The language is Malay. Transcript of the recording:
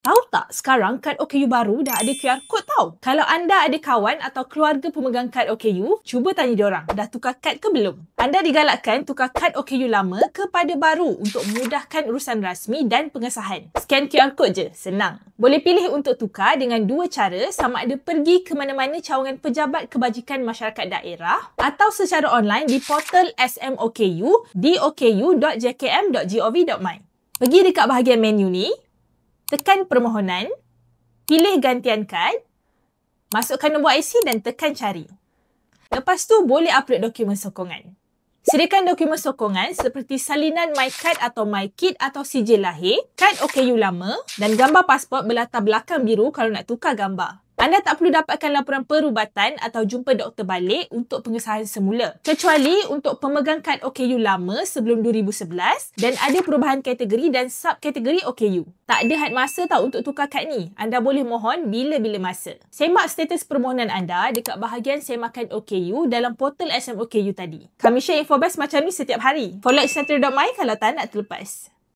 Tahu tak, sekarang kad OKU baru dah ada QR code tau. Kalau anda ada kawan atau keluarga pemegang kad OKU, cuba tanya diorang, dah tukar kad ke belum? Anda digalakkan tukar kad OKU lama kepada baru untuk memudahkan urusan rasmi dan pengesahan. Scan QR code je, senang. Boleh pilih untuk tukar dengan dua cara, sama ada pergi ke mana-mana cawangan pejabat kebajikan masyarakat daerah atau secara online di portal SMOKU di oku.jkm.gov.my. Pergi dekat bahagian menu ni, tekan permohonan, pilih gantian kad, masukkan nombor IC dan tekan cari. Lepas tu boleh upload dokumen sokongan. Sediakan dokumen sokongan seperti salinan MyCard atau MyKit atau sijil lahir, kad OKU lama dan gambar pasport berlatar belakang biru kalau nak tukar gambar. Anda tak perlu dapatkan laporan perubatan atau jumpa doktor balik untuk pengesahan semula. Kecuali untuk pemegang kad OKU lama sebelum 2011 dan ada perubahan kategori dan subkategori OKU. Tak ada had masa tau untuk tukar kad ni. Anda boleh mohon bila-bila masa. Semak status permohonan anda dekat bahagian semakan OKU dalam portal SMOKU tadi. Kami share info best macam ni setiap hari. Follow @central.my kalau tak nak terlepas.